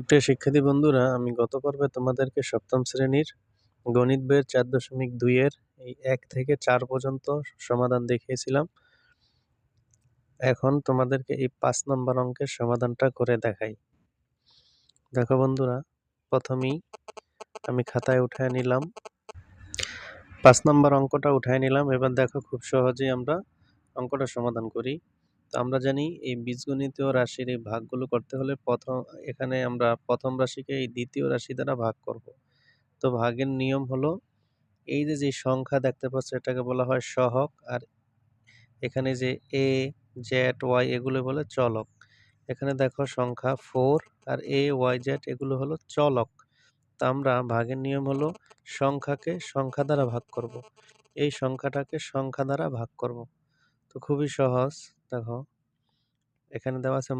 প্রিয় শিক্ষার্থী বন্ধুরা, আমি গত পর্বে তোমাদেরকে সপ্তম শ্রেণীর গণিত বইয়ের 4.2 এর এই 1 থেকে 4 পর্যন্ত সমাধান দেখিয়েছিলাম। এখন তোমাদেরকে এই 5 নম্বর অঙ্কের সমাধানটা করে দেখাই। দেখো বন্ধুরা, প্রথমেই আমি খাতায় উঠায় নিলাম 5 নম্বর অঙ্কটা উঠায় নিলাম। এবার দেখো, খুব সহজেই আমরা অঙ্কটা সমাধান করি। তো আমরা জানি এই বীজগণিতীয় রাশির এই ভাগগুলো করতে হলে এখানে আমরা প্রথম রাশিকে এই দ্বিতীয় রাশি দ্বারা ভাগ করব। তো ভাগের নিয়ম হলো, এই যে সংখ্যা দেখতে পাচ্ছ এটাকে বলা হয় সহগ, আর এখানে যে এ জেড ওয়াই এগুলো বলে চলক। এখানে দেখো সংখ্যা 4 আর এ ওয়াই জেড এগুলো হলো চলক। তো আমরা ভাগের নিয়ম হলো সংখ্যাকে সংখ্যা দ্বারা ভাগ করব, এই সংখ্যাটাকে সংখ্যা দ্বারা ভাগ করব। তো খুবই সহজ। দেখো এখানে দেওয়া আছে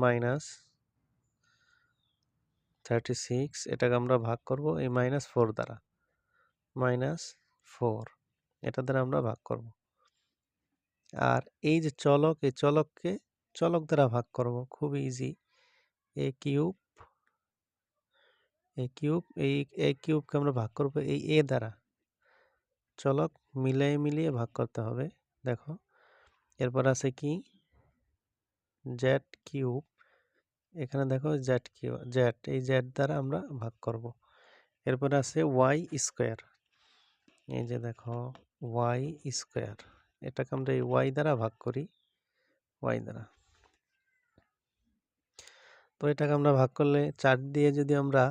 -36, এটাকে আমরা ভাগ করব এই -4 দ্বারা। -4 এটা দ্বারা আমরা ভাগ করব। আর এই যে চলক, এই চলককে চলক দ্বারা ভাগ করব, খুব ইজি। এ কিউব এই কিউবকে আমরা ভাগ করব এই এ দ্বারা। চলক মিলিয়ে ভাগ করতে হবে। দেখো এরপর আছে কি জেড কিউব, এখানে দেখো জেড এই জেড দ্বারা আমরা ভাগ করব। এরপর আছে ওয়াই স্কোয়ার, এই যে দেখো ওয়াই স্কোয়ার, এটাকে আমরা এই ওয়াই দ্বারা ভাগ করি, ওয়াই দ্বারা। তো এটাকে আমরা ভাগ করলে 4 দিয়ে যদি আমরা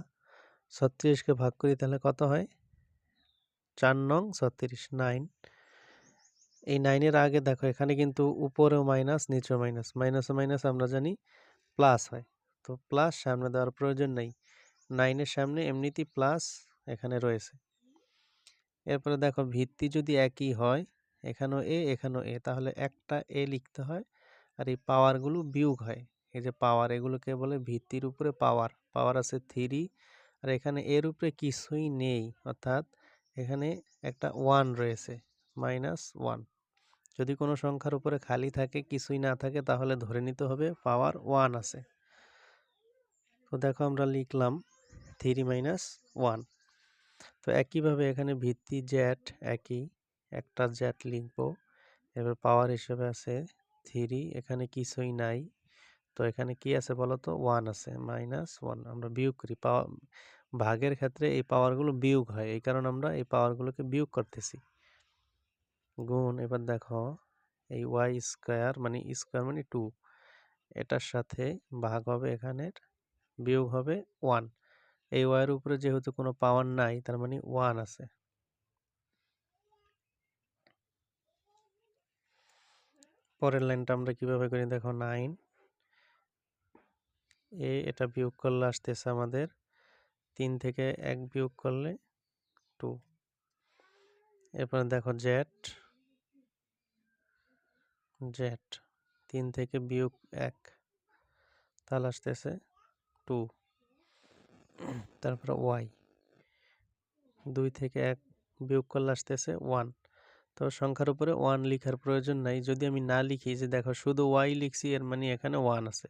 36কে ভাগ করি তাহলে কত হয়? 4 নং 36, 9। এই 9 এর আগে দেখো এখানে কিন্তু উপরেও মাইনাস নিচেও মাইনাস, মাইনাসে মাইনাস আমরা জানি প্লাস হয়। তো প্লাস সামনে দেওয়ার প্রয়োজন নেই, 9 এর সামনে এমনিতেই প্লাস এখানে রয়েছে। এরপরে দেখো ভিত্তি যদি একই হয়, এখানেও এ, তাহলে একটা এ লিখতে হয়, আর এই পাওয়ারগুলো বিয়োগ হয়। এই যে পাওয়ার, এগুলোকে বলে ভিত্তির উপরে পাওয়ার। পাওয়ার আছে 3, আর এখানে এর উপরে কিছুই নেই, অর্থাৎ এখানে একটা 1 রয়েছে, -1। যদি কোনো সংখ্যার উপরে খালি থাকে, কিছুই না থাকে, তাহলে ধরে নিতে হবে পাওয়ার 1 আছে। তো দেখো আমরা লিখলাম 3 - 1। তো একইভাবে এখানে ভিত্তি জেড একই, একটা জেড লিখব। এবার পাওয়ার হিসেবে আছে 3, এখানে কিছুই নাই, তো এখানে কি আছে বলো তো? 1 আছে, -1। আমরা বিয়োগ করি, ভাগের ক্ষেত্রে এই পাওয়ারগুলো বিয়োগ হয়, এই কারণে আমরা এই পাওয়ারগুলোকে বিয়োগ করতেছি। গুণ, এবার দেখো এই ওয়াই স্কোয়ার মানে 2, এটার সাথে ভাগ হবে, এখানের বিয়োগ হবে 1। এই ওয়াইয়ের উপরে যেহেতু কোনো পাওয়ার নাই, তার মানে 1 আছে। পরের লাইনটা আমরা কিভাবে করি দেখো, 9 এটা বিয়োগ করলে আসতেছে আমাদের 3 থেকে 1 বিয়োগ করলে 2। এরপরে দেখো জেড 3 থেকে বিয়োগ 1, তাহলে আসতেছে 2। তারপরে ওয়াই 2 থেকে 1 বিয়োগ করলে আসতেছে 1। তো সংখ্যার উপরে 1 লেখার প্রয়োজন নাই। যদি আমি না লিখি, যে দেখো শুধু ওয়াই লিখছি, এর মানে এখানে 1 আছে,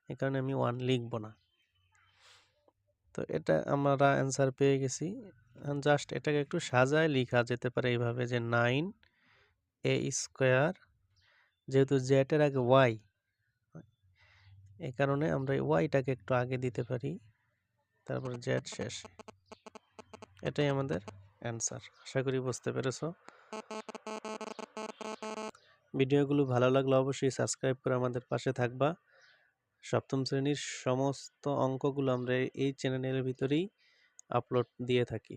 এই কারণে আমি 1 লিখব না। তো এটা আমরা অ্যান্সার পেয়ে গেছি। জাস্ট এটাকে একটু সাজায় লেখা যেতে পারে এইভাবে, যে 9 এ স্কোয়ার, যেহেতু জেড এর আগে ওয়াই, এই কারণে আমরা এই ওয়াইটাকে একটু আগে দিতে পারি, তারপর জেড শেষ। এটাই আমাদের অ্যান্সার। আশা করি বুঝতে পেরেছো। ভিডিওগুলো ভালো লাগলে অবশ্যই সাবস্ক্রাইব করে আমাদের পাশে থাকবা। সপ্তম শ্রেণীর সমস্ত অঙ্কগুলো আমরা এই চ্যানেলের ভিতরেই আপলোড দিয়ে থাকি।